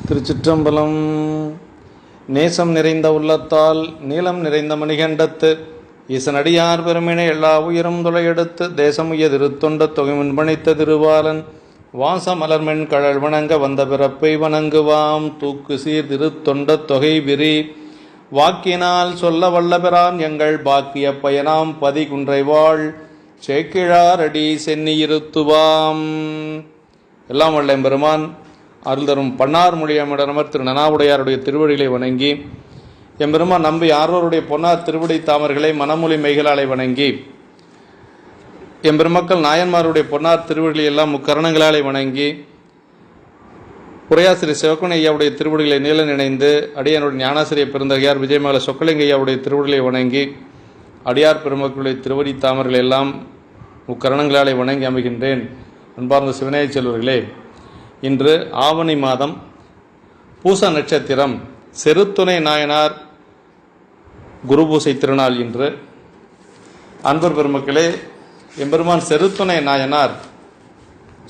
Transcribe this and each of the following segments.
திருச்சிற்றம்பலம். நேசம் நிறைந்த உள்ளத்தால் நீளம் நிறைந்த மணிகண்டத்து ஈசனடியார் பெருமினை எல்லா உயிரும் துளையெடுத்து தேசமுய திருத்தொண்ட தொகைமுன் பணித்த திருவாளன் வாசமலர்மென் கழல் வணங்க வந்த பிறப்பை வணங்குவாம். தூக்கு சீர் திருத்தொண்ட தொகை விரி வாக்கினால் சொல்ல வல்லபிரான் எங்கள் பாக்கிய பயனாம் பதி குன்றைவாள் சேக்கிழாரடி சென்னி இருத்துவாம். எல்லாம் வல்ல பெருமான் அருள் தரும் பன்னார் மொழியமிடமர் திரு நனாவுடையாருடைய திருவடிகளை வணங்கி எம்பெருமான் நம்பி ஆரோருடைய பொன்னார் திருவடி தாமர்களை மனமொழி மெய்களாலை வணங்கி எம்பெருமக்கள் நாயன்மாருடைய பொன்னார் திருவடிகளை எல்லாம் முக்கரணங்களாலே வணங்கி உரையாசிரியர் சிவக்குண ஐயாவுடைய திருவடிகளை நீல நினைந்து அடியானுடைய ஞானாசிரியர் பெருந்தகையார் விஜயமங்கல சொக்கலிங்க ஐயாவுடைய திருவடிகளை வணங்கி அடியார் பெருமக்களுடைய திருவடி தாமர்களை எல்லாம் முக்கரணங்களாலே வணங்கி அமைகின்றேன். அன்பார்ந்த சிவநேய செல்வர்களே, இன்று ஆவணி மாதம் பூச நட்சத்திரம் செருத்துணை நாயனார் குருபூசை திருநாள். இன்று அன்பர் பெருமக்களே, எம்பெருமான் செருத்துணை நாயனார்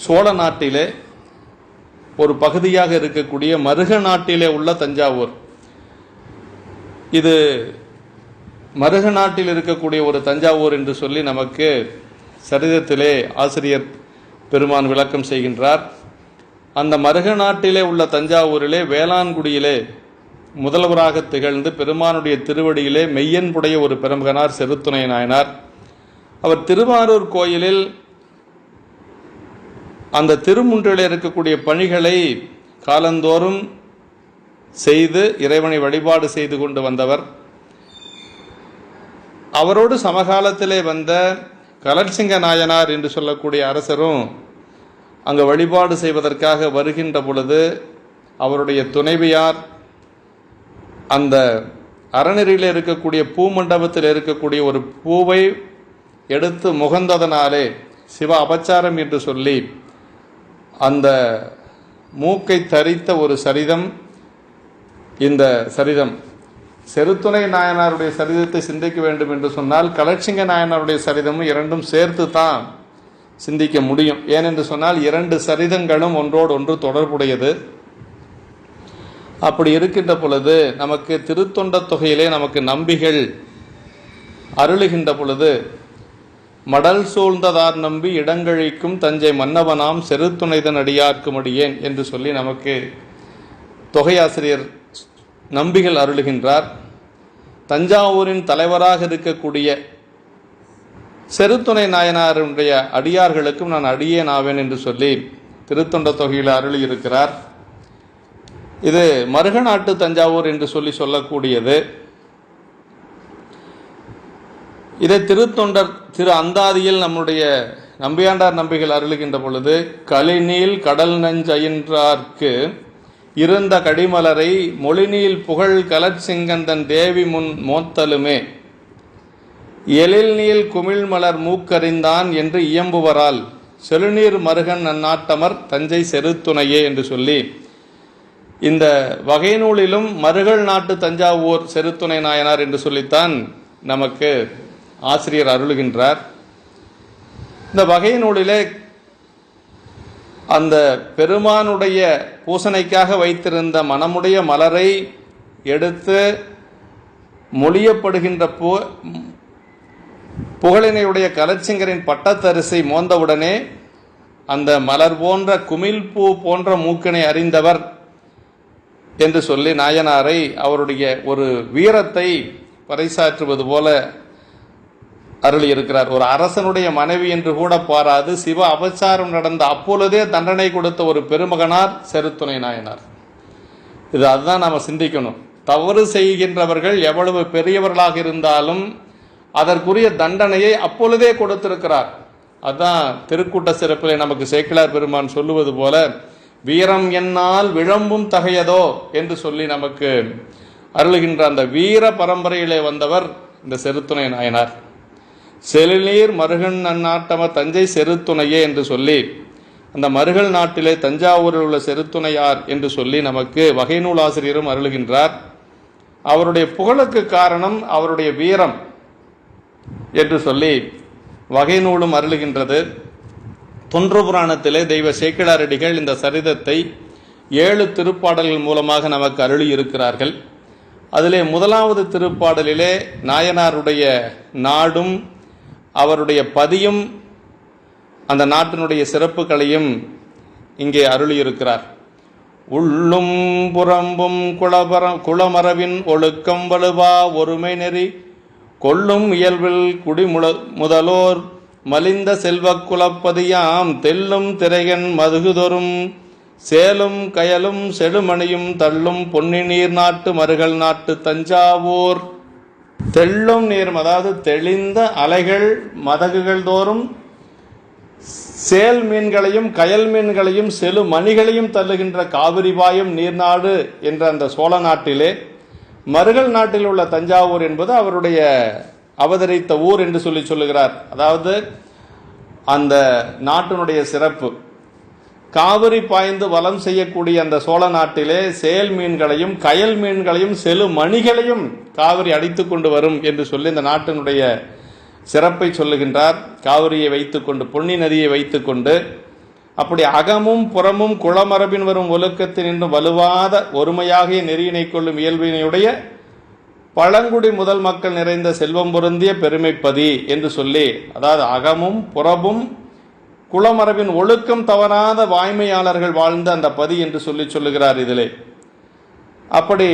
சோழ நாட்டிலே ஒரு பகுதியாக இருக்கக்கூடிய மருக நாட்டிலே உள்ள தஞ்சாவூர். இது மருக நாட்டில் இருக்கக்கூடிய ஒரு தஞ்சாவூர் என்று சொல்லி நமக்கு சரிதத்திலே ஆசிரியர் பெருமான் விளக்கம் செய்கின்றார். அந்த மருக நாட்டிலே உள்ள தஞ்சாவூரிலே வேளாண்குடியிலே முதல்வராக திகழ்ந்து பெருமானுடைய திருவடியிலே மெய்யன்புடைய ஒரு பெருமகனார் செருத்துணை நாயனார். அவர் திருவாரூர் கோயிலில் அந்த திருமுன்றிலே இருக்கக்கூடிய பணிகளை காலந்தோறும் செய்து இறைவனை வழிபாடு செய்து கொண்டு வந்தவர். அவரோடு சமகாலத்திலே வந்த கலர்சிங்க நாயனார் என்று சொல்லக்கூடிய அரசரும் அங்கு வழிபாடு செய்வதற்காக வருகின்ற பொழுது அவருடைய துணைவியார் அந்த அறநெறியில் இருக்கக்கூடிய பூமண்டபத்தில் இருக்கக்கூடிய ஒரு பூவை எடுத்து முகந்ததனாலே சிவ அபச்சாரம் என்று சொல்லி அந்த மூக்கை தரித்த ஒரு சரிதம் இந்த சரிதம். செருத்துணை நாயனாருடைய சரிதத்தை சிந்திக்க வேண்டும் என்று சொன்னால் கலட்சிங்க நாயனாருடைய சரிதமும் இரண்டும் சேர்த்து தான் சிந்திக்க முடியும். ஏனென்று சொன்னால் இரண்டு சரிதங்களும் ஒன்றோடு ஒன்று தொடர்புடையது. அப்படி இருக்கின்ற பொழுது நமக்கு திருத்தொண்ட தொகையிலே நமக்கு நம்பிகள் அருளுகின்ற பொழுது மடல் சூழ்ந்ததார் நம்பி இடங்கழிக்கும் தஞ்சை மன்னவனாம் செருத்துணைதன் அடியார்க்கும் அடியேன் என்று சொல்லி நமக்கு தொகையாசிரியர் நம்பிகள் அருளுகின்றார். தஞ்சாவூரின் தலைவராக இருக்கக்கூடிய செருத்துணை நாயனாருடைய அடியார்களுக்கும் நான் அடியேன் ஆவேன் என்று சொல்லி திருத்தொண்ட தொகையில் அருளி இருக்கிறார். இது மருக நாட்டு தஞ்சாவூர் என்று சொல்லக்கூடியது. இதை திருத்தொண்டர் திரு அந்தாதியில் நம்முடைய நம்பியாண்டார் நம்பிகள் அருளுகின்ற பொழுது களிநீல் கடல் நஞ்சயின்றார்க்கு இருந்த கடிமலரை மொழிநீல் புகழ் கலற்சிங்கந்தன் தேவி முன் மோத்தலுமே எழில் நீல் குமிழ்மலர் மூக்கறிந்தான் என்று இயம்புவரால் செழுநீர் மருகன் அந்நாட்டமர் தஞ்சை செருத்துணையே என்று சொல்லி இந்த வகை நூலிலும் மருகல் நாட்டு தஞ்சாவூர் செருத்துணை நாயனார் என்று சொல்லித்தான் நமக்கு ஆசிரியர் அருளுகின்றார். இந்த வகை நூலிலே அந்த பெருமானுடைய பூசணைக்காக வைத்திருந்த மனமுடைய மலரை எடுத்து மொழியப்படுகின்ற புகழினையுடைய கலச்சிங்கரின் பட்டத்தரிசை மோந்தவுடனே அந்த மலர் போன்ற குமிழ் பூ போன்ற மூக்கினை அறிந்தவர் என்று சொல்லி நாயனாரை அவருடைய ஒரு வீரத்தை பறைசாற்றுவது போல அருளி இருக்கிறார். ஒரு அரசனுடைய மனைவி என்று கூட பாராது சிவ அபச்சாரம் நடந்த அப்பொழுதே தண்டனை கொடுத்த ஒரு பெருமகனார் செருத்துணை நாயனார். அதுதான் நாம சிந்திக்கணும். தவறு செய்கின்றவர்கள் எவ்வளவு பெரியவர்களாக இருந்தாலும் அதற்குரிய தண்டனையை அப்பொழுதே கொடுத்திருக்கிறார். அதுதான் திருக்கூட்ட சிறப்பிலே நமக்கு சேக்கிழார் பெருமான் சொல்லுவது போல வீரம் என்னால் விளம்பும் தகையதோ என்று சொல்லி நமக்கு அருளுகின்ற அந்த வீர பரம்பரையிலே வந்தவர் இந்த செருத்துணை நாயனார். செழுநீர் மருகன் அந்நாட்டம தஞ்சை செருத்துணையே என்று சொல்லி அந்த மருகல் நாட்டிலே தஞ்சாவூரில் உள்ள செருத்துணையார் என்று சொல்லி நமக்கு வகை நூல் ஆசிரியரும் அருளுகின்றார். அவருடைய புகழுக்கு காரணம் அவருடைய வீரம் என்று சொல்லி வகை நூலும் அருளுகின்றது. தொன்று புராணத்திலே தெய்வ சேக்கிழாரடிகள் இந்த சரிதத்தை 7 திருப்பாடல்கள் மூலமாக நமக்கு அருளி இருக்கிறார்கள். அதிலே முதலாவது திருப்பாடலிலே நாயனாருடைய நாடும் அவருடைய பதியும் அந்த நாட்டினுடைய சிறப்புகளையும் இங்கே அருளியிருக்கிறார். உள்ளும் புறம்பும் குளமரவின் ஒழுக்கம் வலுவா ஒருமை நெறி கொள்ளும் இயல்பில் முதலோர் மலிந்த செல்வக் குலப்பதியாம் தெல்லும் திரையன் மதுகுதொரும் சேலும் கயலும் செடுமணியும் தள்ளும் பொன்னி நீர் நாட்டு மருகல் நாட்டு தஞ்சாவூர். தெள்ளும் நீரும், அதாவது தெளிந்த அலைகள் மதகுகள் தோறும் சேல் மீன்களையும் கயல் மீன்களையும் செழு மணிகளையும் தள்ளுகின்ற காவிரிபாயும் நீர்நாடு என்ற அந்த சோழ நாட்டிலே மருகல் நாட்டில் உள்ள தஞ்சாவூர் என்பது அவருடைய அவதரித்த ஊர் என்று சொல்லுகிறார். அதாவது அந்த நாட்டினுடைய சிறப்பு, காவிரி பாய்ந்து வலம் செய்யக்கூடிய அந்த சோழ நாட்டிலே சேல் மீன்களையும் கயல் மீன்களையும் செழு மணிகளையும் காவிரி அடித்துக் கொண்டு வரும் என்று சொல்லி இந்த நாட்டினுடைய சிறப்பை சொல்லுகின்றார். காவிரியை வைத்துக்கொண்டு, பொன்னி நதியை வைத்துக்கொண்டு, அப்படி அகமும் புறமும் குளமரபின் வரும் ஒழுக்கத்தில் நின்று வலுவாத ஒருமையாகிய நெறியினை கொள்ளும் இயல்பினையுடைய பழங்குடி முதல் மக்கள் நிறைந்த செல்வம் பொருந்திய பெருமைப்பதி என்று சொல்லி, அதாவது அகமும் புறமும் குளமரபின் ஒழுக்கம் தவறாத வாய்மையாளர்கள் வாழ்ந்த அந்த பதி என்று சொல்லுகிறார் இதிலே. அப்படி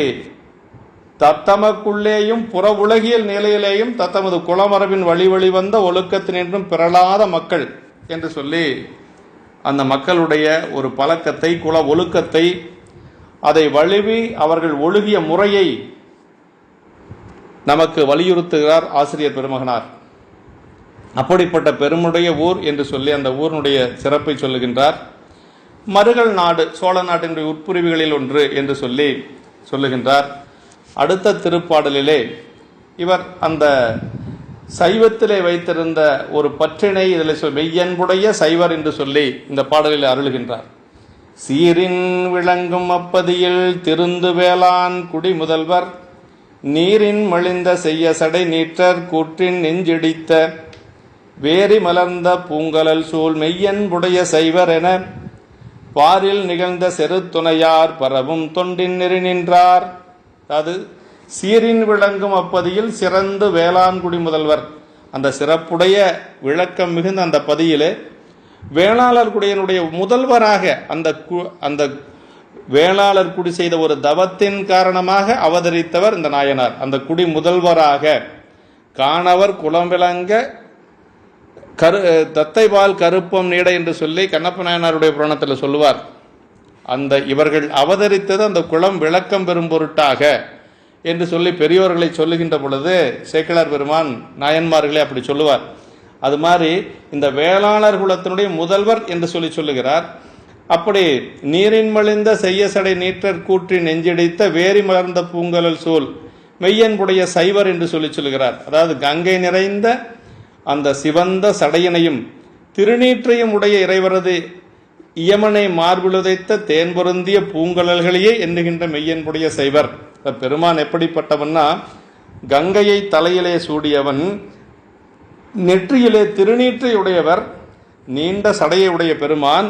தத்தமக்குள்ளேயும் புற உலகியல் நிலையிலேயும் தத்தமது குளமரபின் வழி வந்த ஒழுக்கத்தினின்றும் பிறளாத மக்கள் என்று சொல்லி அந்த மக்களுடைய ஒரு பழக்கத்தை, குல ஒழுக்கத்தை, அதை வழுவி அவர்கள் ஒழுகிய முறையை நமக்கு வலியுறுத்துகிறார் ஆசிரியர் பெருமகனார். அப்படிப்பட்ட பெருமுடைய ஊர் என்று சொல்லி அந்த ஊரினுடைய சிறப்பை சொல்லுகின்றார். மருகல் நாடு சோழ நாட்டினுடைய உட்புரிவுகளில் ஒன்று என்று சொல்லுகின்றார். அடுத்த திருப்பாடலிலே இவர் அந்த சைவத்திலே வைத்திருந்த ஒரு பற்றினை இதில் மெய்யன்புடைய சைவர் என்று சொல்லி இந்த பாடலில் அருளுகின்றார். சீரின் விளங்கும் அப்பதியில் திருந்து வேளாண் குடி முதல்வர் நீரின் மலிந்த செய்ய சடை நீற்றர் கூற்றின் நெஞ்சிடித்த வேரி மலர்ந்த பூங்கலல் சூழ் மெய்யன்புடைய சைவர் என பாரில் நிகழ்ந்த செரு துணையார் பரவும் தொண்டின் நெறி நின்றார். அது சீரின் விளங்கும் அப்பதியில் சிறந்து வேளாண்குடி முதல்வர், அந்த சிறப்புடைய விளக்கம் மிகுந்த அந்த பதியிலே வேளாளர் குடியினுடைய முதல்வராக அந்த வேளாளர் குடி செய்த ஒரு தவத்தின் காரணமாக அவதரித்தவர் இந்த நாயனார். அந்த குடி முதல்வராக காணவர் குலம் விளங்க தத்தைபால் கருப்பம் நீட என்று சொல்லி கண்ணப்ப நாயனாருடைய புராணத்தில் சொல்லுவார். அந்த இவர்கள் அவதரித்தது அந்த குளம் விளக்கம் பெறும் பொருட்டாக என்று சொல்லி பெரியோர்களை சொல்லுகின்ற பொழுது சேக்கிழார் பெருமான் நாயன்மார்களை அப்படி சொல்லுவார். அது மாதிரி இந்த வேளாளர் குலத்தினுடைய முதல்வர் என்று சொல்லுகிறார். அப்படி நீரின் மலிந்த செய்ய சடை நீற்றர் கூற்றி நெஞ்சிடித்த வேரி மலர்ந்த பூங்கலல் சூழ் மெய்யன்புடைய சைவர் என்று சொல்லுகிறார். அதாவது கங்கை நிறைந்த அந்த சிவந்த சடையனையும் திருநீற்றையும் உடைய இறைவரது இயமனை மார்பிலுதைத்த தேன் பொருந்திய பூங்கலல்களையே எண்ணுகின்ற மெய்யன்புடைய சைவர். பெருமான் எப்படிப்பட்டவன்னா, கங்கையை தலையிலே சூடியவன், நெற்றியிலே திருநீற்றை உடையவர், நீண்ட சடையை உடைய பெருமான்.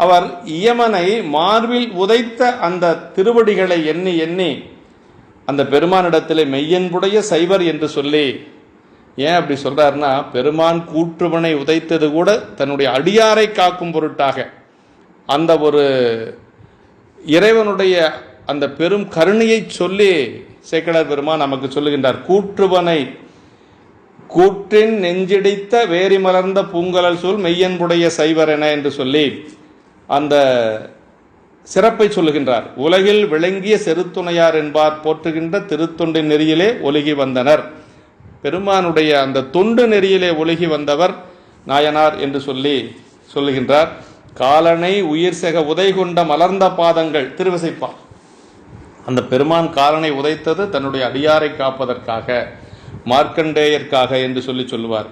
அவர் இயமனை மார்பில் உதைத்த அந்த திருவடிகளை எண்ணி எண்ணி அந்த பெருமானிடத்திலே மெய்யன்புடைய சைவர் என்று சொல்லி, ஏன் அப்படி சொல்றாருன்னா, பெருமான் கூற்றுவனை உதைத்தது கூட தன்னுடைய அடியாரை காக்கும் பொருட்டாக, அந்த ஒரு இறைவனுடைய அந்த பெரும் கருணையை சொல்லி சேக்கிழார் பெருமான் நமக்கு சொல்லுகின்றார். கூற்றுவனை கூற்றின் நெஞ்சிடித்த வேரி மலர்ந்த பூங்கலல் சூழ் மெய்யன்புடைய சைவர் என என்று சொல்லி அந்த சிறப்பை சொல்லுகின்றார். உலகில் விளங்கிய செருத்துணையார் என்பார் போற்றுகின்ற திருத்தொண்டின் நெறியிலே ஒழுகி வந்தனர். பெருமானுடைய அந்த தொண்டு நெறியிலே ஒழுகி வந்தவர் நாயனார் என்று சொல்லுகின்றார். காலனை உயிர் செக உதை கொண்ட மலர்ந்த பாதங்கள் திருவிசைப்பா. அந்த பெருமான் காலனை உதைத்தது தன்னுடைய அடியாரை காப்பதற்காக, மார்க்கண்டேயர்க்காக என்று சொல்லுவார்.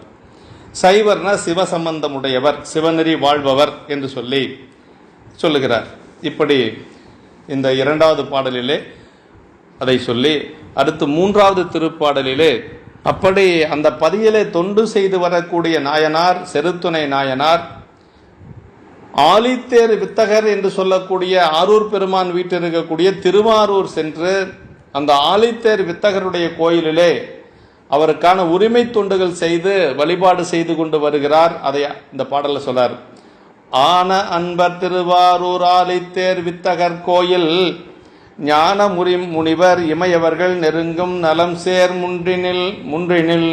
சைவர்னா சிவசம்பந்தம் உடையவர், சிவநெறி வாழ்பவர் என்று சொல்லுகிறார். இப்படி இந்த 2வது பாடலிலே அதை சொல்லி, அடுத்து 3வது திருப்பாடலிலே அப்படி அந்த பதியிலே தொண்டு செய்து வரக்கூடிய நாயனார் செருத்துணை நாயனார் ஆழித்தேர் வித்தகர் என்று சொல்லக்கூடிய ஆரூர் பெருமான் வீட்டில் இருக்கக்கூடிய திருவாரூர் சென்று அந்த ஆழித்தேர் வித்தகருடைய கோயிலிலே அவருக்கான உரிமை தொண்டுகள் செய்து வழிபாடு செய்து கொண்டு வருகிறார். அதை இந்த பாடல்ல சொல்றார். ஆன அன்பர் திருவாரூர் ஆழித்தேர் வித்தகர் கோயில் ஞான முனிவர் இமையவர்கள் நெருங்கும் நலம் சேர் முன்றினில்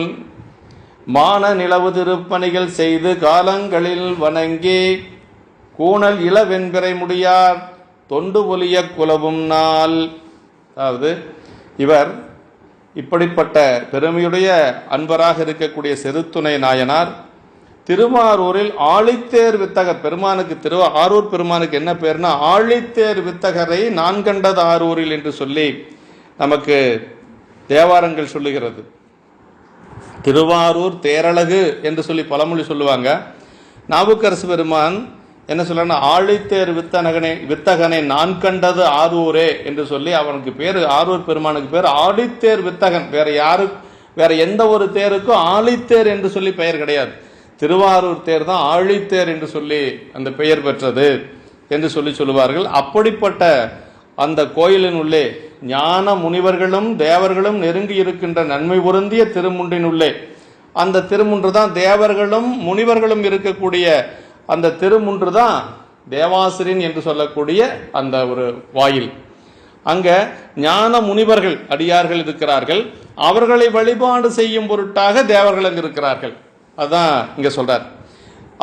மான நிலவு திருப்பணிகள் செய்து காலங்களில் வணங்கி கூணல் இளவெண்பிறை முடியார் தொண்டு ஒலிய குலவும் நாள். அதாவது இவர் இப்படிப்பட்ட பெருமையுடைய அன்பராக இருக்கக்கூடிய செருத்துணை நாயனார் திருவாரூரில் ஆழித்தேர் வித்தகர் பெருமானுக்கு ஆரூர் பெருமானுக்கு என்ன பேர்னா ஆழித்தேர் வித்தகரை நான் கண்டது ஆரூரில் என்று சொல்லி நமக்கு தேவாரங்கள் சொல்லுகிறது. திருவாரூர் தேரழகு என்று சொல்லி பழமொழி சொல்லுவாங்க. நாவுக்கரசு பெருமான் என்ன சொல்றாங்க, ஆழித்தேர் வித்தகனை நான் கண்டது ஆரூரே என்று சொல்லி அவனுக்கு பேரு, ஆரூர் பெருமானுக்கு பேர் ஆழித்தேர் வித்தகன். வேற எந்த ஒரு தேருக்கும் ஆழித்தேர் என்று சொல்லி பெயர் கிடையாது. திருவாரூர் தேர் தான் ஆழித்தேர் என்று சொல்லி அந்த பெயர் பெற்றது என்று சொல்லுவார்கள். அப்படிப்பட்ட அந்த கோயிலின் உள்ளே ஞான முனிவர்களும் தேவர்களும் நெருங்கி இருக்கின்ற நன்மை பொருந்திய திருமுன்றின் உள்ளே அந்த திருமுன்று தான் தேவர்களும் முனிவர்களும் இருக்கக்கூடிய அந்த திருமுன்று தான் தேவாசிரியன் என்று சொல்லக்கூடிய அந்த ஒரு வாயில். அங்க ஞான முனிவர்கள் அடியார்கள் இருக்கிறார்கள். அவர்களை வழிபாடு செய்யும் பொருட்டாக தேவர்கள் அங்கு இருக்கிறார்கள். அதான் இங்க சொல்றார்.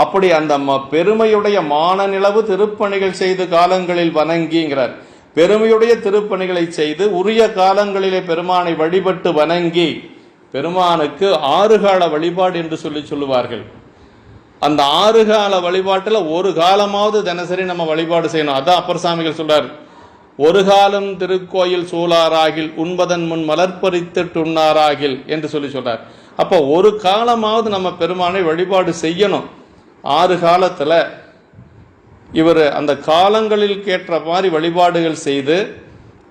அப்படி அந்த பெருமையுடைய மான நிலவு திருப்பணிகள் செய்து காலங்களில் வணங்கிங்கிறார். பெருமையுடைய திருப்பணிகளை செய்து உரிய காலங்களிலே பெருமானை வழிபட்டு வணங்கி பெருமானுக்கு ஆறுகால வழிபாடு என்று சொல்லுவார்கள். அந்த ஆறுகால வழிபாட்டில் ஒரு காலமாவது தினசரி நம்ம வழிபாடு செய்யணும். அதான் அப்பர் சாமிகள் சொல்றார், ஒரு காலம் திருக்கோயில் சூழாராகில் உண்பதன் முன் மலர்பறித்துட்டு உண்ணாராகில் என்று சொல்றார். அப்போ ஒரு காலமாவது நம்ம பெருமானை வழிபாடு செய்யணும். 6 காலத்துல இவர் அந்த காலங்களில் கேட்ட மாதிரி வழிபாடுகள் செய்து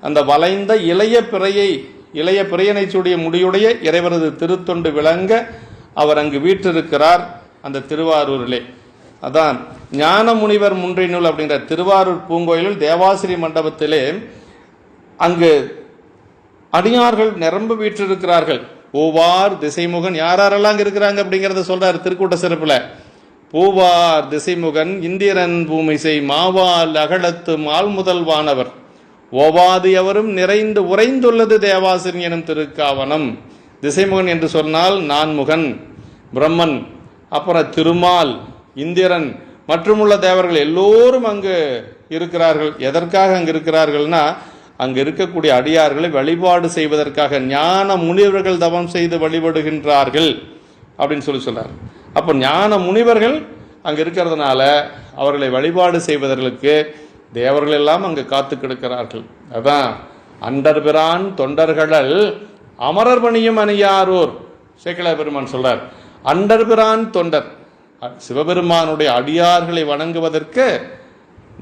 அந்த வளைந்த இளைய பிறையனை சூடிய முடியுடைய இறைவரது திருத்தொண்டு விளங்க அவர் அங்கு வீற்றிருக்கிறார் அந்த திருவாரூரிலே. அதான் ஞான முனிவர் முன்றினுள் அப்படிங்கிற திருவாரூர் பூங்கோயிலில் தேவாசிரி மண்டபத்திலே அங்கு அடியார்கள் நிரம்ப வீற்றிருக்கிறார்கள். பூவார் திசைமுகன் யாரெல்லாம் அங்க இருக்கிறாங்க அப்படிங்கறத சொல்றாரு திருக்கூட்ட சிறப்புல. பூவார் திசைமுகன் இந்திரன் பூமிசை மாவால் அகலத்து மால் முதல்வானவர் ஓவாது எவரும் நிறைந்து உறைந்துள்ளது தேவாசிரியன் எனும் திருக்காவனம். திசைமுகன் என்று சொன்னால் நான்முகன் பிரம்மன், அப்புறம் திருமால், இந்திரன் மற்றும் உள்ள தேவர்கள் எல்லோரும் அங்கு இருக்கிறார்கள். எதற்காக அங்கு இருக்கிறார்கள்னா அங்கு இருக்கக்கூடிய அடியார்களை வழிபாடு செய்வதற்காக. ஞான முனிவர்கள் தவம் செய்து வழிபடுகின்றார்கள் அப்படின்னு சொல்றார். அப்போ ஞான முனிவர்கள் அங்கு இருக்கிறதுனால அவர்களை வழிபாடு செய்வதற்கு தேவர்கள் எல்லாம் அங்கு காத்து கிடக்கிறார்கள். அதான் அண்டர்பிரான் தொண்டர்கள் அமரர் பணியும் அணியாரூர். சேக்கிழார் பெருமான் சொல்றார், அண்டர்பிரான் தொண்டர் சிவபெருமானுடைய அடியார்களை வணங்குவதற்கு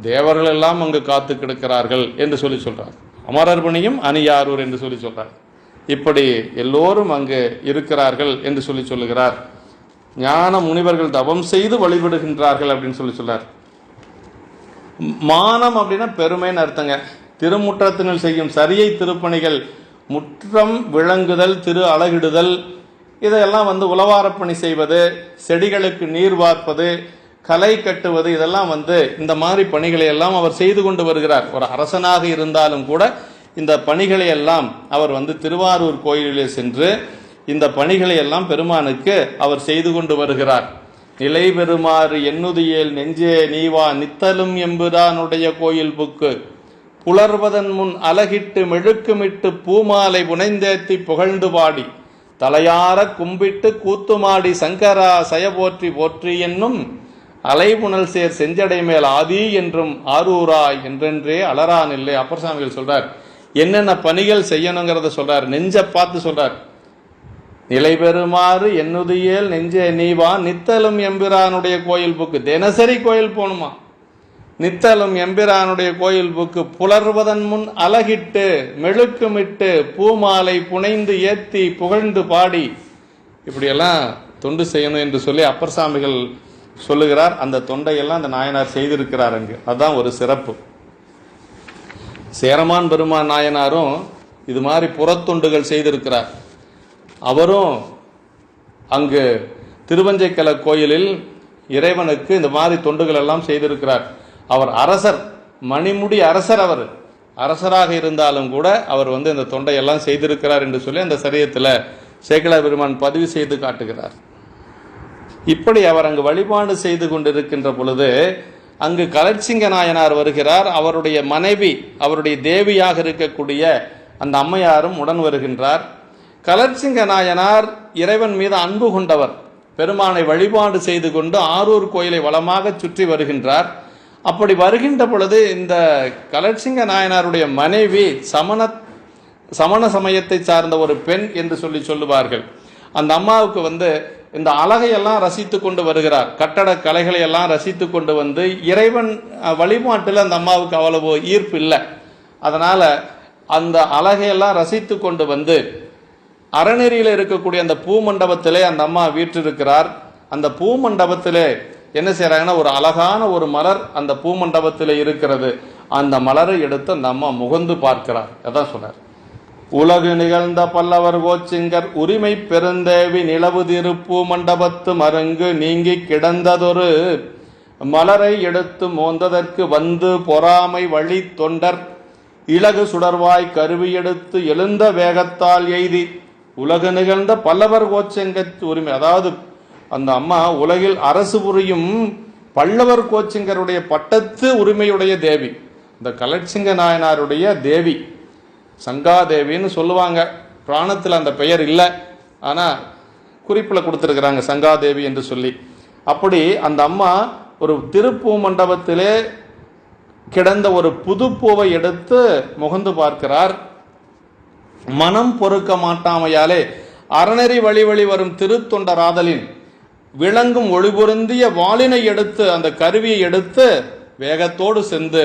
தேவர்கள் எல்லாம் அங்கு காத்து கிடக்கிறார்கள் என்று சொல்றார். அமரர் பணியும் அணியாரூர் என்று சொல்றார். இப்படி எல்லோரும் அங்கு இருக்கிறார்கள் என்று சொல்லுகிறார். ஞான முனிவர்கள் தவம் செய்து வழிபடுகின்றார்கள் அப்படின்னு சொல்றார். மானம் அப்படின்னா பெருமைன்னு அர்த்தங்க. திருமுற்றத்தினில் செய்யும் சரியை திருப்பணிகள், முற்றம் விளங்குதல், திரு அழகிடுதல், இதையெல்லாம் உளவாரப்பணி செய்வது, செடிகளுக்கு நீர் வார்ப்பது, கலை கட்டுவது, இதெல்லாம் இந்த மாதிரி பணிகளை எல்லாம் அவர் செய்து கொண்டு வருகிறார். ஒரு அரசனாக இருந்தாலும் கூட இந்த பணிகளை எல்லாம் அவர் திருவாரூர் கோயிலிலே சென்று இந்த பணிகளை எல்லாம் பெருமானுக்கு அவர் செய்து கொண்டு வருகிறார். நிலை பெறுமாறு எண்ணுதியேல் நெஞ்சே நீவா நித்தலும் எம்புரானுடைய கோயில் புக்கு புலர்வதன் முன் அலகிட்டு மெழுக்குமிட்டு பூமாலை புனைந்தேத்தி புகழ்ந்து பாடி தலையார கும்பிட்டு கூத்துமாடி சங்கரா சயபோற்றி போற்றி என்னும் அலைபுணல் சேர் செஞ்சடை மேல் ஆதி என்றும் ஆரூராய் என்றென்றே அலரான் இல்லை. அப்பர் சாமிகள் சொல்றார், என்னென்ன பணிகள் செய்யணுங்கிறத சொல்றார். நெஞ்ச பார்த்து சொல்றார். நிலை பெறுமாறு எண்ணுதியேல் நெஞ்சே நீவா நித்தலும் எம்பிரானுடைய கோயில் புக்கு. தினசரி கோயில் போகணுமா? நித்தலும் எம்பிரானுடைய கோயில் புக்கு புலர்வதன் முன் அலகிட்டு மெழுக்குமிட்டு பூமாலை புனைந்து ஏத்தி புகழ்ந்து பாடி இப்படியெல்லாம் தொண்டு செய்யணும் என்று சொல்லி அப்பர் சாமிகள் சொல்லுகிறார். அந்த தொண்டையெல்லாம் அந்த நாயனார் செய்திருக்கிறார் அங்கு. அதுதான் ஒரு சிறப்பு. சேரமான் பெருமான் நாயனாரும் இது மாதிரி புறத்தொண்டுகள் செய்திருக்கிறார். அவரும் அங்கு திருவஞ்சைக்கல கோயிலில் இறைவனுக்கு இந்த மாதிரி தொண்டுகள் எல்லாம் செய்திருக்கிறார். அவர் அரசர், மணிமுடி அரசர். அவர் அரசராக இருந்தாலும் கூட அவர் இந்த தொண்டையெல்லாம் செய்திருக்கிறார் என்று சொல்லி அந்த சரியத்தில் சேக்கிழார் பெருமான் பதிவு செய்து காட்டுகிறார். இப்படி அவர் அங்கு வழிபாடு செய்து கொண்டிருக்கின்ற பொழுது அங்கு கலட்சிங்க நாயனார் வருகிறார். அவருடைய மனைவி, அவருடைய தேவியாக இருக்கக்கூடிய அந்த அம்மையாரும் உடன் வருகின்றார். கலட்சிங்க நாயனார் இறைவன் மீது அன்பு கொண்டவர். பெருமானை வழிபாடு செய்து கொண்டு ஆரூர் கோயிலை வளமாக சுற்றி வருகின்றார். அப்படி வருகின்ற பொழுது இந்த கலட்சிங்க நாயனாருடைய மனைவி சமண சமயத்தை சார்ந்த ஒரு பெண் என்று சொல்லுவார்கள். அந்த அம்மாவுக்கு இந்த அழகையெல்லாம் ரசித்து கொண்டு வருகிறார். கட்டட கலைகளை எல்லாம் ரசித்து கொண்டு இறைவன் வழிபாட்டில் அந்த அம்மாவுக்கு அவ்வளவு ஈர்ப்பு இல்லை. அதனால அந்த அழகையெல்லாம் ரசித்து கொண்டு அறநெறியில் இருக்கக்கூடிய அந்த பூமண்டபத்திலே அந்த அம்மா வீற்றிருக்கிறார். அந்த பூமண்டபத்திலே என்ன செய்யறாங்கன்னா, ஒரு அழகான ஒரு மலர் அந்த பூமண்டபத்திலே இருக்கிறது. அந்த மலரை எடுத்து அந்த அம்மா முகந்து பார்க்கிறார். அதான் சொன்னார், உலகு நிகழ்ந்த பல்லவர் கோச்சிங்கர் உரிமை பெருந்தேவி நிலவு திருப்பூ மண்டபத்து மருங்கு நீங்கி கிடந்ததொரு மலரை எடுத்து மோந்ததற்கு பொறாமை வழி தொண்டர் இலகு சுடர்வாய் கருவி எடுத்து எழுந்த வேகத்தால் எய்தி உலகு நிகழ்ந்த பல்லவர் கோச்சிங்க உரிமை. அதாவது அந்த அம்மா உலகில் அரசு புரியும் பல்லவர் கோச்சிங்கருடைய பட்டத்து உரிமையுடைய தேவி. இந்த கலட்சிங்க நாயனாருடைய தேவி சங்காதேவின்னு சொல்லுவாங்க. புராணத்தில் அந்த பெயர் இல்லை, ஆனால் குறிப்பில் கொடுத்துருக்குறாங்க சங்காதேவி என்று சொல்லி. அப்படி அந்த அம்மா ஒரு திருப்பூ மண்டபத்திலே கிடந்த ஒரு புதுப்பூவை எடுத்து முகந்து பார்க்கிறார். மனம் பொறுக்க மாட்டாமையாலே அறநெறி வழி வரும் திருத்தொண்டராதலின் விளங்கும் ஒளிபொருந்திய வாளினை எடுத்து அந்த கருவியை எடுத்து வேகத்தோடு சென்று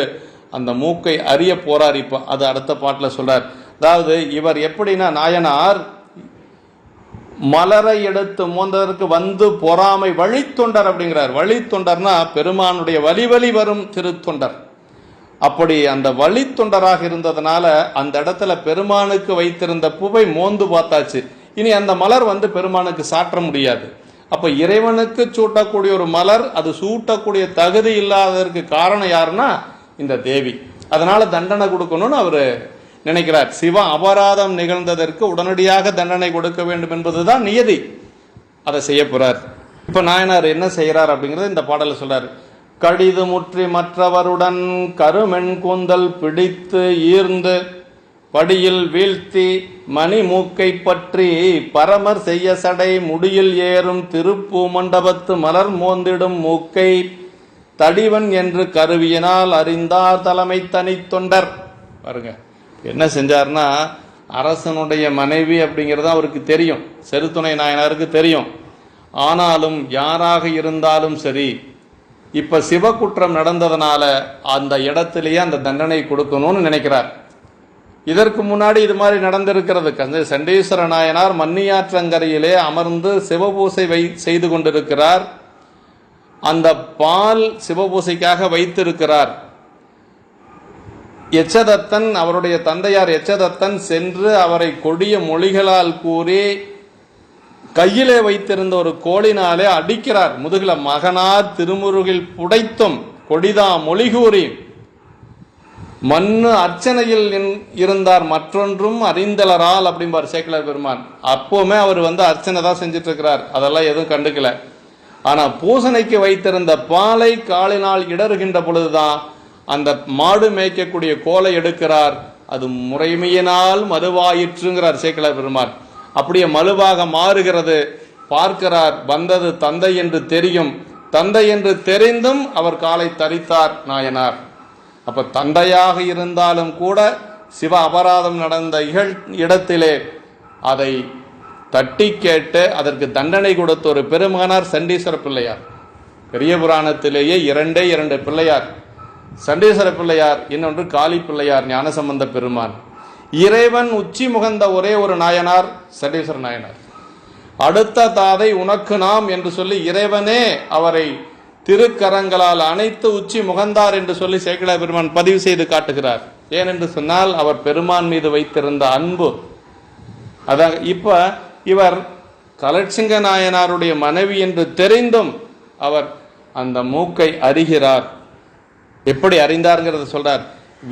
அந்த மூக்கை அறிய போறார். இப்ப அது அடுத்த பாட்டில் சொல்றார். அதாவது இவர் எப்படின்னா, நாயனார் மலரை எடுத்து மோந்ததற்கு பொறாமை வழித்தொண்டர் அப்படிங்கிறார். வழித்தொண்டர்னா பெருமானுடைய வழி வரும் திருத்தொண்டர். அப்படி அந்த வழித்தொண்டராக இருந்ததுனால அந்த இடத்துல பெருமானுக்கு வைத்திருந்த பூவை மோந்து பார்த்தாச்சு. இனி அந்த மலர் பெருமானுக்கு சாற்ற முடியாது. அப்ப இறைவனுக்கு சூட்டக்கூடிய ஒரு மலர், அது சூட்டக்கூடிய தகுதி இல்லாததற்கு காரணம் யாருன்னா இந்த தேவி. அதனால தண்டனை கொடுக்கணும்னு அவரு நினைக்கிறார். சிவ அபராதம் நிகழ்ந்ததற்கு உடனடியாக தண்டனை கொடுக்க வேண்டும் என்பதுதான் நியதி. அதை செய்ய போறார். இப்ப நாயனார் என்ன செய்யறார் அப்படிங்கறது இந்த பாடல சொல்றாரு. கடிது முற்றி மற்றவருடன் கருமென் கூந்தல் பிடித்து ஈர்ந்து படியில் வீழ்த்தி மணி மூக்கை பற்றி பரமர் செய்ய சடை முடியில் ஏறும் திருப்பூ மண்டபத்து மலர் மோந்திடும் மூக்கை தடிவன் என்று கருவியினால் அறிந்தார் தலைமை தனி தொண்டர். பாருங்க என்ன செஞ்சார்னா, அரசனுடைய மனைவி அப்படிங்கிறது அவருக்கு தெரியும், செருத்துணை நாயனாருக்கு தெரியும். ஆனாலும் யாராக இருந்தாலும் சரி, இப்ப சிவகுற்றம் நடந்ததுனால அந்த இடத்திலேயே அந்த தண்டனை கொடுக்கணும்னு நினைக்கிறார். இதற்கு முன்னாடி இது மாதிரி நடந்திருக்கிறது. சண்டீஸ்வர நாயனார் மன்னியாற்றங்கரையிலே அமர்ந்து சிவபூசை செய்து கொண்டிருக்கிறார். அந்த பால் சிவபூசைக்காக வைத்திருக்கிறார். எச்சதத்தன், அவருடைய தந்தையார் எச்சதத்தன் சென்று அவரை கொடிய மொழிகளால் கூறி கையிலே வைத்திருந்த ஒரு கோலினாலே அடிக்கிறார். முதுகில மகனார் திருமுருகில் புடைத்தும் கொடிதா மொழி கூறி மண்ணு அர்ச்சனையில் இருந்தார் மற்றொன்றும் அறிந்தலரால் அப்படிம்பார் சேக்கிழார் பெருமான். அப்பவுமே அவர் அர்ச்சனை தான் செஞ்சிட்டு இருக்கிறார், அதெல்லாம் எதுவும் கண்டுக்கல. ஆனா பூசணைக்கு வைத்திருந்த பாலை காலினால் இடறுகின்ற பொழுதுதான் அந்த மாடு மேய்க்கக்கூடிய கோலை எடுக்கிறார். அது முறைமையினால் மதுவாயிற்றுங்கிறார் சேக்கிழார் பெருமான். அப்படியே மலுவாக மாறுகிறது. பார்க்கிறார், வந்தது தந்தை என்று தெரியும். தந்தை என்று தெரிந்தும் அவர் காலை தரித்தார் நாயனார். அப்ப தந்தையாக இருந்தாலும் கூட சிவ அபராதம் நடந்த இடத்திலே அதை தட்டி கேட்டு அதற்கு தண்டனை கொடுத்த ஒரு பெருமகனார் சண்டீஸ்வர பிள்ளையார். பெரிய புராணத்திலேயே இரண்டு பிள்ளையார், சண்டீஸ்வர பிள்ளையார், இன்னொன்று காளி பிள்ளையார், ஞானசம்பந்த பெருமான். இறைவன் உச்சி முகந்த ஒரே ஒரு நாயனார் சண்டீஸ்வர நாயனார். அடுத்த தாதை உனக்கு நாம் என்று சொல்லி இறைவனே அவரை திருக்கரங்களால் அனைத்து உச்சி முகந்தார் என்று சொல்லி சேக்கிழார் பெருமான் பதிவு செய்து காட்டுகிறார். ஏனென்று சொன்னால் அவர் பெருமான் மீது வைத்திருந்த அன்பு. அதான் இப்ப இவர் கலட்சிங்க நாயனாருடைய மனைவி என்று தெரிந்தும் அவர் அந்த மூக்கை அறிகிறார். எப்படி அறிந்தார்ங்கிறத சொல்றார்.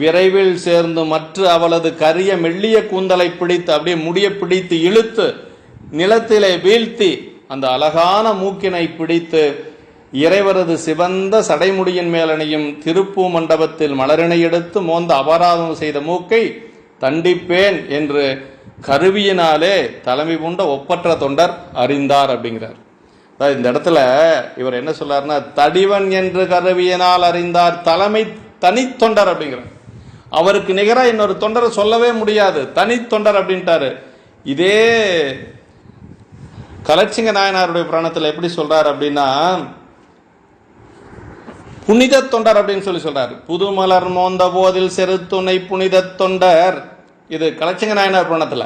விரைவில் சேர்ந்து மற்ற அவளது கரிய மெல்லிய கூந்தலை பிடித்து அப்படியே முடிய பிடித்து இழுத்து நிலத்திலே வீழ்த்தி அந்த அழகான மூக்கினை பிடித்து இறைவரது சிவந்த சடைமுடியின் மேலனையும் திருப்பூ மண்டபத்தில் மலரினை எடுத்து மோந்த அபராதம் செய்த மூக்கை தண்டிப்பேன் என்று கருவியினாலே தலைமை பூண்ட ஒப்பற்ற தொண்டர் அறிந்தார் அப்படிங்கிறார். இந்த இடத்துல இவர் என்ன சொல்றாருன்னா, தடிவன் என்று கருவியினால் அறிந்தார் தலைமை தனித்தொண்டர் அப்படிங்கிறார். அவருக்கு நிகரா இன்னொரு தொண்டரை சொல்லவே முடியாது, தனித்தொண்டர் அப்படின்ட்டாரு. இதே கலட்சிங்க நாயனாருடைய புராணத்தில் எப்படி சொல்றாரு அப்படின்னா, புனித தொண்டர் அப்படின்னு சொல்லி சொல்றாரு. புதுமலர் மோந்த போதில் செருத்துணை புனித தொண்டர். இது கலட்சிங்க நாயனார் புராணத்துல.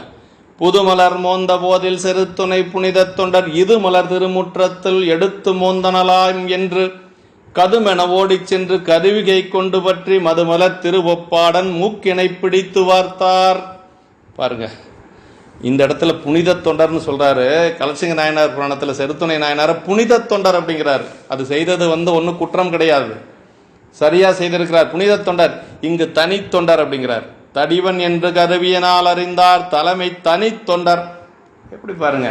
புதுமலர் மோந்த போதில் செருத்துணை புனித தொண்டர் இது மலர் திருமுற்றத்தில் எடுத்து மோந்தனலாம் என்று கதுமென ஓடிச் சென்று கருவிகை கொண்டு பற்றி மதுமலர் திருவொப்பாடன் மூக்கினை பிடித்து வார்த்தார். பாருங்க, இந்த இடத்துல புனித தொண்டர்னு சொல்றாரு. கலட்சிங்க நாயனார் புராணத்துல செருத்துணை நாயனார புனித தொண்டர் அப்படிங்கிறாரு. அது செய்தது ஒன்னும் குற்றம் கிடையாது, சரியா செய்திருக்கிறார். புனித தொண்டர், இங்கு தனி தொண்டர் அப்படிங்கிறார். தடிவன் என்று கருவியனால் அறிந்தார் தலைமை தனி தொண்டர். எப்படி பாருங்க,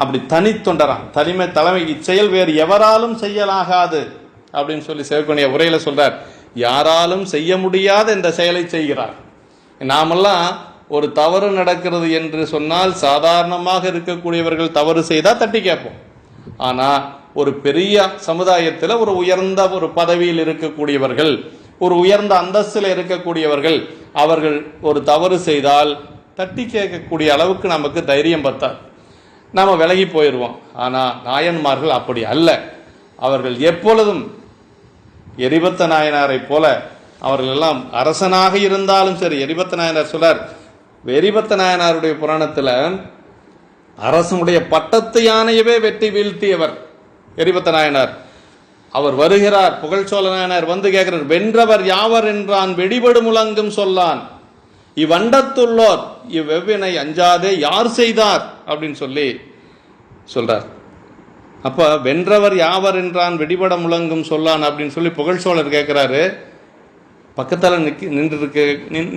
அப்படி தனி தொண்டரா, தலைமை இச்செயல் வேறு எவராலும் செய்யலாகாது அப்படின்னு சொல்லி சிவகணிய உரையில சொல்றார். யாராலும் செய்ய முடியாத இந்த செயலை செய்கிறார். நாமெல்லாம் ஒரு தவறு நடக்கிறது என்று சொன்னால் சாதாரணமாக இருக்கக்கூடியவர்கள் தவறு செய்தா தட்டி கேட்போம். ஆனா ஒரு பெரிய சமுதாயத்தில் ஒரு உயர்ந்த ஒரு பதவியில் இருக்கக்கூடியவர்கள், ஒரு உயர்ந்த அந்தஸ்தில் இருக்கக்கூடியவர்கள், அவர்கள் ஒரு தவறு செய்தால் தட்டி கேட்கக்கூடிய அளவுக்கு நமக்கு தைரியம் பத்தாது, நாம விலகி போயிடுவோம். ஆனா நாயன்மார்கள் அப்படி அல்ல. அவர்கள் எப்பொழுதும் எரிபத்த நாயனாரை போல, அவர்கள் எல்லாம் அரசனாக இருந்தாலும் சரி. எரிபத்த நாயனார் சொல்றார், எரிபத்த நாயனாருடைய புராணத்துல அரசனுடைய பட்டத்து யானையவே வெட்டி வீழ்த்தியவர் எரிபத்த நாயனார். அவர் வருகிறார், புகழ்ச்சோழ நாயனார் வந்து கேட்கிறார், வென்றவர் யாவர் என்றான் வெடிபடு முழங்கும் சொல்லான் இவ்வண்டத்துள்ளோர் இவ்வெவ்வினை அஞ்சாதே யார் செய்தார் அப்படின்னு சொல்லி சொல்றார். அப்ப வென்றவர் யாவர் என்றான் வெடிபட முழங்கும் சொல்லான் அப்படின்னு சொல்லி புகழ்ச்சோழர் கேட்கிறாரு. பக்கத்தில்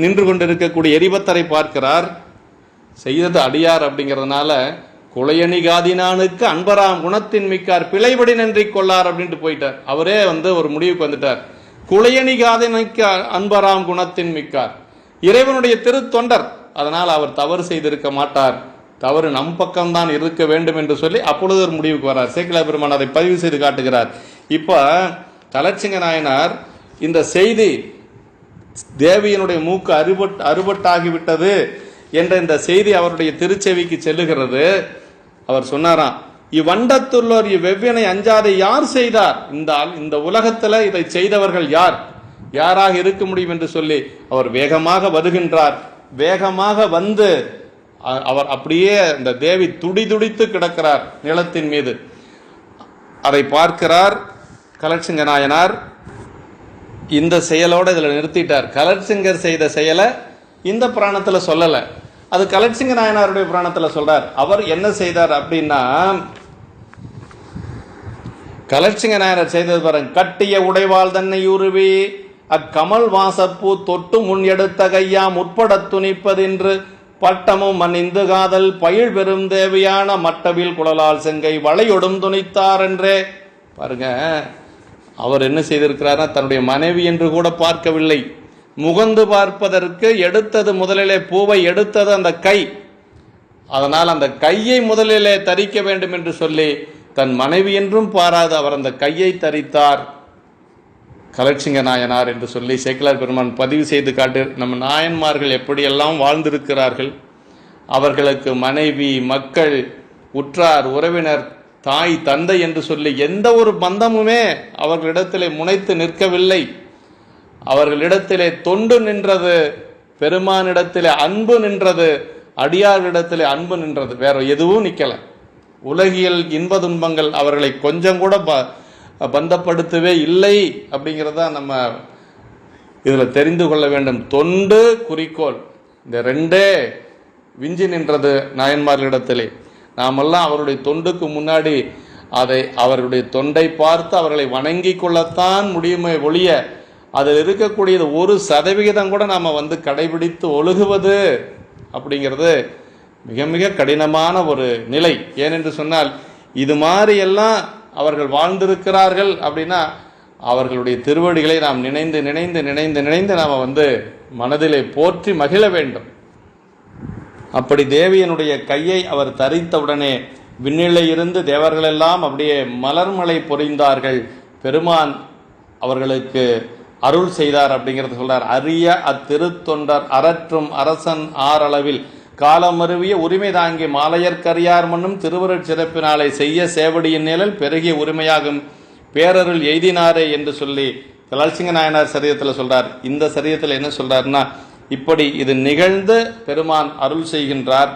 நின்று கொண்டிருக்கக்கூடிய எரிபத்தரை பார்க்கிறார். செய்தது அடியார் அப்படிங்கிறதுனால குளையணிகாதினானுக்கு அன்பராம் குணத்தின் மிக்கார் பிழைபடி நன்றி கொள்ளார் அப்படின்ட்டு போயிட்டார். அவரே ஒரு முடிவுக்கு வந்துட்டார். குளையணிகாதினுக்கு அன்பராம் குணத்தின் மிக்கார், இறைவனுடைய திருத்தொண்டர், அதனால் அவர் தவறு செய்திருக்க மாட்டார், தவறு நம் பக்கம்தான் இருக்க வேண்டும் என்று சொல்லி அப்பொழுது ஒரு முடிவுக்கு வரார். சேக்கிழார் பெருமான் அதை பதிவு செய்து காட்டுகிறார். இப்ப கலட்சிங்க நாயனார் இந்த செய்தி தேவியனுடைய மூக்கு அறுபட்டாகிவிட்டது என்ற இந்த செய்தி அவருடைய திருச்செவிக்கு செல்லுகிறது. அவர் சொன்னாராம், இவ்வண்டத்துள்ளோர் இவ்வெவ்வினை அஞ்சாதை யார் செய்தார், இந்த உலகத்துல இதை செய்தவர்கள் யார், யாராக இருக்க முடியும் என்று சொல்லி அவர் வேகமாக வருகின்றார். வேகமாக வந்து அவர் அப்படியே இந்த தேவி துடிதுடித்து கிடக்கிறார் நிலத்தின் மீது. அதை பார்க்கிறார் கலட்சிங்க நாயனார். இந்த செயலோடு இதில் நிறுத்திட்டார். கலட்சிங்கர் செய்த செயலை இந்த புராணத்தில் சொல்லல, அது கலட்சிங்க நாயனாருடைய புராணத்தில் சொல்றார். அவர் என்ன செய்தார் அப்படின்னா, கலட்சிங்க நாயனார் செய்தது பாருங்க. கட்டிய உடைவாள் தன்னை உருவி அக்கமல் வாசப்பூ தொட்டு முன் எடுத்த கையா முற்பட துணிப்பதென்று பட்டமும் மன்னிந்து காதல் பயிர் பெரும் தேவையான மட்டவில் குழலால் செங்கை வளையொடும் துணித்தார் என்றே. பாருங்க, அவர் என்ன செய்திருக்கிறார், தன்னுடைய மனைவி என்று கூட பார்க்கவில்லை. முகந்து பார்ப்பதற்கு எடுத்தது முதலிலே பூவை எடுத்தது அந்த கை, அதனால் அந்த கையை முதலிலே தரிக்க வேண்டும் என்று சொல்லி தன் மனைவி என்றும் பாராது அவர் அந்த கையை தரித்தார் கலட்சிங்க நாயனார் என்று சொல்லி சேக்கிழார் பெருமான் பதிவு செய்து காட்டு. நம்ம நாயன்மார்கள் எப்படியெல்லாம் வாழ்ந்திருக்கிறார்கள், அவர்களுக்கு மனைவி, மக்கள், உற்றார், உறவினர், தாய், தந்தை என்று சொல்லி எந்த ஒரு பந்தமுமே அவர்களிடத்திலே முனைத்து நிற்கவில்லை. அவர்களிடத்திலே தொண்டு நின்றது, பெருமானிடத்திலே அன்பு நின்றது, அடியார்களிடத்திலே அன்பு நின்றது, வேற எதுவும் நிக்கல. உலகியல் இன்ப துன்பங்கள் அவர்களை கொஞ்சம் கூட பந்தப்படுத்தவே இல்லை அப்படிங்கிறத நம்ம இதில் தெரிந்து கொள்ள வேண்டும். தொண்டு குறிக்கோள் இந்த ரெண்டே விஞ்சி நின்றது நாயன்மார்களிடத்திலே. நாமெல்லாம் அவருடைய தொண்டுக்கு முன்னாடி அவருடைய தொண்டை பார்த்து அவர்களை வணங்கி கொள்ளத்தான் முடியுமே ஒழிய அதில் இருக்கக்கூடியது 1% கூட நாம் கடைபிடித்து ஒழுகுவது அப்படிங்கிறது மிக மிக கடினமான ஒரு நிலை. ஏனென்று சொன்னால் இது மாதிரி எல்லாம் அவர்கள் வாழ்ந்திருக்கிறார்கள் அப்படின்னா அவர்களுடைய திருவடிகளை நாம் நினைந்து நினைந்து நினைந்து நினைந்து நாம் மனதிலே போற்றி மகிழ வேண்டும். அப்படி தேவியனுடைய கையை அவர் தரித்தவுடனே விண்ணிலே இருந்து தேவர்களெல்லாம் அப்படியே மலர்மலை பொழிந்தார்கள். பெருமான் அவர்களுக்கு அருள் செய்தார் அப்படிங்கிறத சொல்றார். அரிய அத்திருத்தொண்டர் அரற்றும் அரசன் ஆறளவில் காலமருவிய உரிமை தாங்கி மாலையற்கரியார் மன்னும் திருவருட் சிறப்பினாலே செய்ய சேவடியின் நிழல் பெருகிய உரிமையாகும் பேரருள் எய்தினாரே என்று சொல்லி தலால்சிங்க நாயனார் சரியத்தில் சொல்றார். இந்த சரியத்தில் என்ன சொல்றாருன்னா, இப்படி இது நிகழ்ந்து பெருமான் அருள் செய்கின்றார்.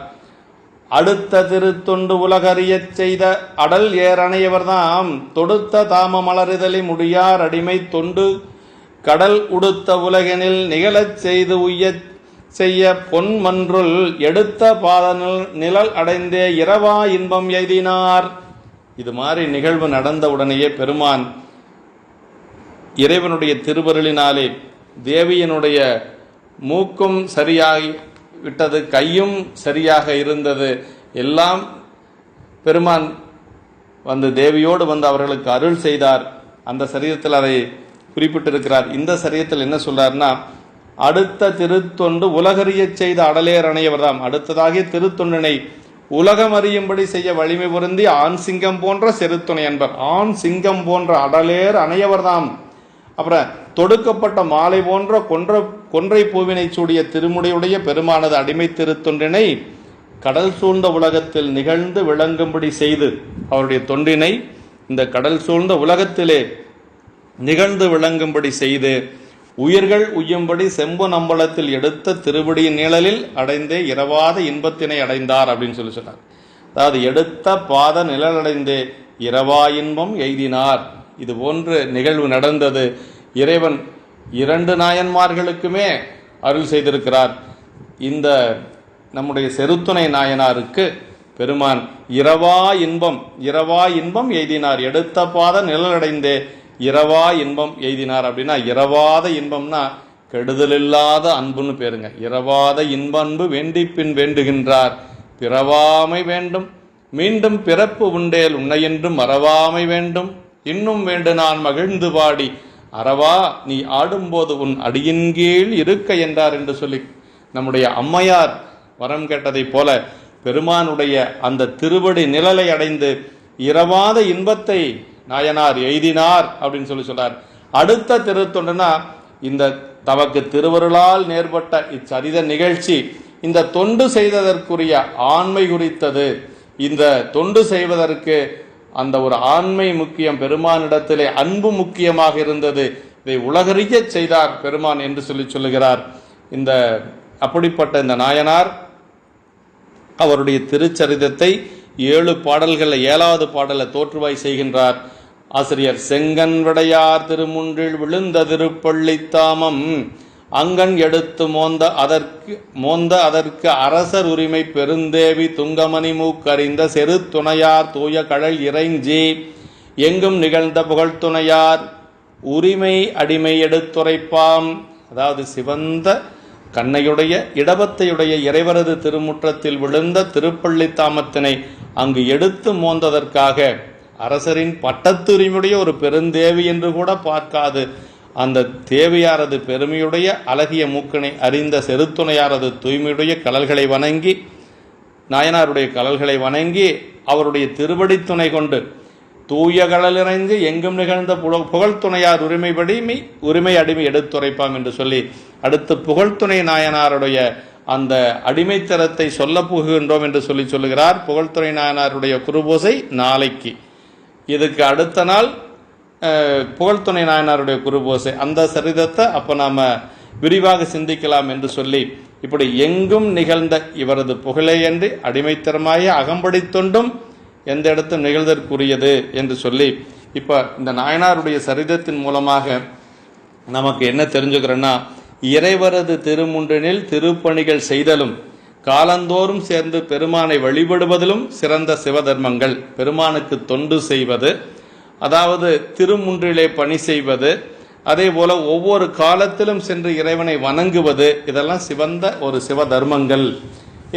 அடுத்த திருத்தொண்டு உலகறிய செய்த அடல் ஏறணையவர்தாம் தொடுத்த தாம மலரிதழி முடியார் அடிமை தொண்டு கடல் உடுத்த உலகெனில் நிகழச் செய்து உய்ய செய்ய பொன்மன்றுள் எடுத்த பாத நிழல் அடைந்தே இரவா இன்பம் எய்தினார். இது மாதிரி நிகழ்வு நடந்த உடனேயே பெருமான் இறைவனுடைய திருவருளினாலே தேவியனுடைய மூக்கும் சரியாகி விட்டது, கையும் சரியாக இருந்தது. எல்லாம் பெருமான் தேவியோடு அவர்களுக்கு அருள் செய்தார். அந்த சரீரத்தில் அதை குறிப்பிட்டிருக்கிறார். இந்த சரீரத்தில் என்ன சொல்றாருன்னா, அடுத்த திருத்தொண்டு உலகறிய செய்த அடலேர் அணையவர்தாம். அடுத்ததாகிய திருத்தொண்டினை உலகம் அறியும்படி செய்ய வலிமை பொருந்தி ஆண் சிங்கம் போன்ற செருத்துணை என்பர். ஆண் சிங்கம் போன்ற அடலேர் அணையவர்தாம். அப்புறம் தொடுக்கப்பட்ட மாலை போன்ற கொன்றை பூவினை சூடிய திருமுடியுடைய பெருமானது அடிமை திருத்தொன்றினை கடல் சூழ்ந்த உலகத்தில் நிகழ்ந்து விளங்கும்படி செய்து அவருடைய தொண்டினை இந்த கடல் சூழ்ந்த உலகத்திலே நிகழ்ந்து விளங்கும்படி செய்து உயிர்கள் உய்யும்படி செம்பு நம்பளத்தில் எடுத்த திருவடியின் நிழலில் அடைந்தே இரவாத இன்பத்தினை அடைந்தார் அப்படின்னு சொன்னார். அதாவது எடுத்த பாத நிழலடைந்தே இரவா இன்பம் எய்தினார். இது போன்று நிகழ்வு நடந்தது. இறைவன் 2 நாயன்மார்களுக்குமே அருள் செய்திருக்கிறார். இந்த நம்முடைய செருத்துணை நாயனாருக்கு பெருமான் இரவா இன்பம் எய்தினார். எடுத்த பாத நிழலடைந்தே இரவா இன்பம் எய்தினார். அப்படின்னா இரவாத இன்பம்னா கெடுதலில்லாத அன்புன்னு பேருங்க. இரவாத இன்பன்பு வேண்டி பின் வேண்டுகின்றார். பிறவாமை வேண்டும் மீண்டும் பிறப்பு உண்டேல் உன்னையென்றும் மறவாமை வேண்டும் இன்னும் வேண்டு நான் மகிழ்ந்து பாடி அறவா நீ ஆடும்போது உன் அடியின் கீழ் இருக்க என்றார் என்று சொல்லி நம்முடைய அம்மையார் வரம் கேட்டதை போல பெருமானுடைய அந்த திருவடி நிழலை அடைந்து இரவாத இன்பத்தை நாயனார் எய்தினார் அப்படின்னு சொல்றார். அடுத்த திருத்தொண்டுனா இந்த தமக்கு திருவருளால் நேர்பட்ட இச்சரித நிகழ்ச்சி இந்த தொண்டு செய்ததற்குரிய ஆண்மை குறித்தது. இந்த தொண்டு செய்வதற்கு அந்த ஒரு ஆண்மை முக்கியம், பெருமானிடத்திலே அன்பு முக்கியமாக இருந்தது. இதை உலகறிய செய்தார் பெருமான் என்று சொல்லுகிறார். இந்த அப்படிப்பட்ட இந்த நாயனார் அவருடைய திருச்சரிதத்தை 7 பாடல்கள் 7வது பாடலை தோற்றுவாய் செய்கின்றார். ஆசிரியர் செங்கன் விடையார் திருமுன்றில் விழுந்த திருப்பள்ளித்தாமம் அங்கன் எடுத்து மோந்த அதற்கு அரசர் உரிமை பெருந்தேவி துங்கமணி மூக்கறிந்த செரு துணையார் தூய கடல் இறைஞ்சி எங்கும் நிகழ்ந்த புகழ்துணையார் உரிமை அடிமை எடுத்துரைப்பாம். அதாவது சிவந்த கண்ணையுடைய இடபத்தையுடைய இறைவரது திருமுற்றத்தில் விழுந்த திருப்பள்ளித்தாமத்தினை அங்கு எடுத்து மோந்ததற்காக அரசரின் பட்டத்துரிமையுடைய ஒரு பெருந்தேவி என்று கூட பார்க்காது அந்த தேவியாரது பெருமையுடைய அழகிய மூக்கனை அறிந்த செருத்துணையாரது தூய்மையுடைய கலல்களை வணங்கி நாயனாருடைய கலல்களை வணங்கி அவருடைய திருவடி துணை கொண்டு தூய கடலிறங்கி எங்கும் நிகழ்ந்த புகழ்துணையார் உரிமை அடிமை எடுத்துரைப்பாம் என்று சொல்லி அடுத்து புகழ்துணை நாயனாருடைய அந்த அடிமைத்தரத்தை சொல்ல புகுகின்றோம் என்று சொல்லுகிறார். புகழ்துணை நாயனாருடைய குருபூசை நாளைக்கு, இதுக்கு அடுத்த நாள் புகழ்துணை நாயனாருடைய குருபூசை. அந்த சரிதத்தை அப்போ நாம் விரிவாக சிந்திக்கலாம் என்று சொல்லி இப்படி எங்கும் நிகழ்ந்த இவரது புகழையன்றி அடிமைத்தரமாய அகம்படி தொண்டும் எந்த இடத்தும் நிகழ்தற்குரியது என்று சொல்லி இப்போ இந்த நாயனாருடைய சரிதத்தின் மூலமாக நமக்கு என்ன தெரிஞ்சுக்கிறோன்னா, இறைவரது திருமுன்றினில் திருப்பணிகள் செய்தலும் காலந்தோறும் சேர்ந்து பெருமானை வழிபடுவதிலும் சிறந்த சிவதர்மங்கள். பெருமானுக்கு தொண்டு செய்வது, அதாவது திருமுன்றிலே பணி செய்வது, அதே போல ஒவ்வொரு காலத்திலும் சென்று இறைவனை வணங்குவது, இதெல்லாம் சிவந்த ஒரு சிவ தர்மங்கள்.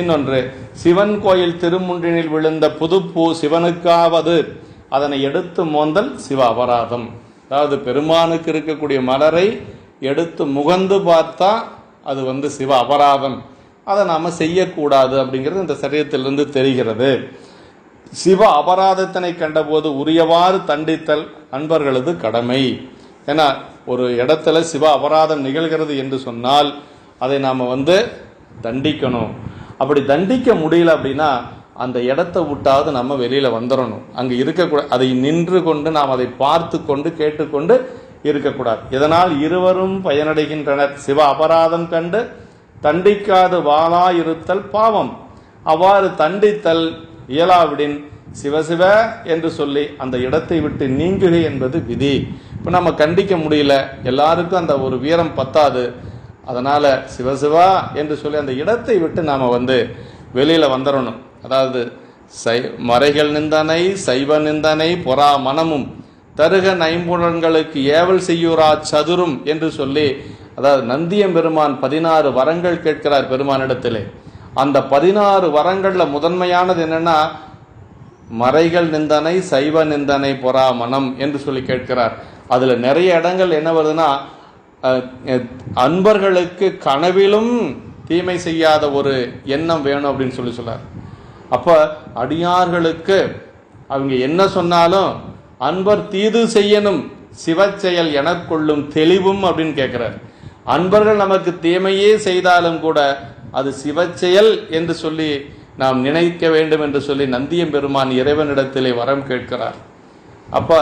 இன்னொன்று, சிவன் கோயில் திருமுன்றினில் விழுந்த புதுப்பூ சிவனுக்காவது அதனை எடுத்து மோந்தல் சிவ அபராதம். அதாவது பெருமானுக்கு இருக்கக்கூடிய மலரை எடுத்து முகந்து பார்த்தா அது சிவ அபராதம், அதை நாம செய்யக்கூடாது அப்படிங்கிறது இந்த சரீரத்திலிருந்து தெரிகிறது. சிவ அபராதத்தினை கண்டபோது உரியவாறு தண்டித்தல் அன்பர்களது கடமை. ஏன்னா ஒரு இடத்துல சிவ அபராதம் நிகழ்கிறது என்று சொன்னால் அதை நாம தண்டிக்கணும். அப்படி தண்டிக்க முடியல அப்படின்னா அந்த இடத்தை விட்டாவது நம்ம வெளியில வந்துடணும். அங்க இருக்கக்கூடாது. அதை நின்று கொண்டு நாம் அதை பார்த்து கொண்டு கேட்டுக்கொண்டு இருக்கக்கூடாது. இதனால் இருவரும் பயனடைகின்றனர். சிவ அபராதம் கண்டு தண்டிக்காது வாளா இருத்தல் பாவம். அவ்வாறு தண்டித்தல் இயலாவிடின் சிவசிவ என்று சொல்லி அந்த இடத்தை விட்டு நீங்குகை என்பது விதி. இப்போ நம்ம கண்டிக்க முடியல, எல்லாருக்கும் அந்த ஒரு வீரம் பத்தாது. அதனால சிவசிவா என்று சொல்லி அந்த இடத்தை விட்டு நாம வெளியில வந்துடணும். அதாவது மறைகள் நிந்தனை சைவ நிந்தனை பொறா மனமும் தருக நைம்புலன்களுக்கு ஏவல் செய்யூரா சதுரும் என்று சொல்லி, அதாவது நந்தியம் பெருமான் 16 வரங்கள் கேட்கிறார் பெருமானிடத்திலே. அந்த 16 வரங்கள்ல முதன்மையானது என்னன்னா, மறைகள் நிந்தனை சைவ நிந்தனை பொறா மனம் என்று சொல்லி கேட்கிறார். அதுல நிறைய இடங்கள் என்ன வருதுன்னா, அன்பர்களுக்கு கனவிலும் தீமை செய்யாத ஒரு எண்ணம் வேணும் அப்படின்னு சொல்லி சொல்றார். அப்ப அடியார்களுக்கு அவங்க என்ன சொன்னாலும் அன்பர் தீது செய்யணும் சிவச்செயல் எனக்கொள்ளும் தெளிவும் அப்படின்னு கேட்கிறார். அன்பர்கள் நமக்கு தீமையே செய்தாலும் கூட அது சிவச்செயல் என்று சொல்லி நாம் நினைக்க வேண்டும் என்று சொல்லி நந்தியம் பெருமான் இறைவனிடத்திலே வரம் கேட்கிறார். அப்ப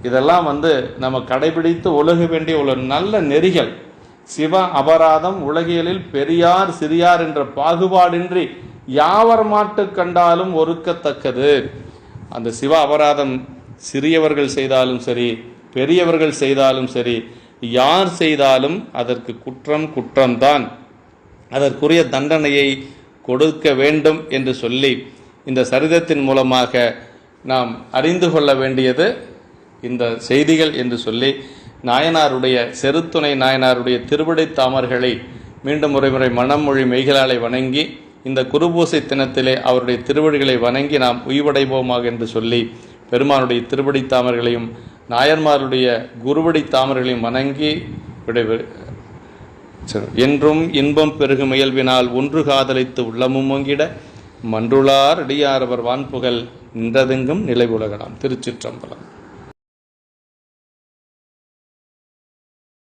இதெல்லாம் நம்ம கடைபிடித்து ஒழுக வேண்டிய ஒரு நல்ல நெறிகள். சிவ அபராதம் உலகியலில் பெரியார் சிறியார் என்ற பாகுபாடின்றி யாவர் மாட்டு கண்டாலும் ஒருக்கத்தக்கது. அந்த சிவ அபராதம் சிறியவர்கள் செய்தாலும் சரி, பெரியவர்கள் செய்தாலும் சரி, யார் செய்தாலும் அதற்கு குற்றம்தான், அதற்குரிய தண்டனையை கொடுக்க வேண்டும் என்று சொல்லி இந்த சரிதத்தின் மூலமாக நாம் அறிந்து கொள்ள வேண்டியது இந்த செய்திகள் என்று சொல்லி நாயனாருடைய செருத்துணை நாயனாருடைய திருவடி தாமர்களை மீண்டும் ஒருமுறை மனமொழி மெய்களாலை வணங்கி இந்த குருபூசை தினத்திலே அவருடைய திருவடிகளை வணங்கி நாம் உய்வடைவோமாக என்று சொல்லி பெருமானுடைய திருவடி தாமர்களையும் நாயன்மாருடைய குருவடி தாமர்களையும் வணங்கி என்றும் இன்பம் பெருகு முயல்வினால் ஒன்று காதலித்து உள்ளமும் ஓங்கிட மன்றுளார் அடியாரவர் வான்புகழ் நின்றதெங்கும் நிலை உலகலாம். திருச்சிற்றம்பலம்.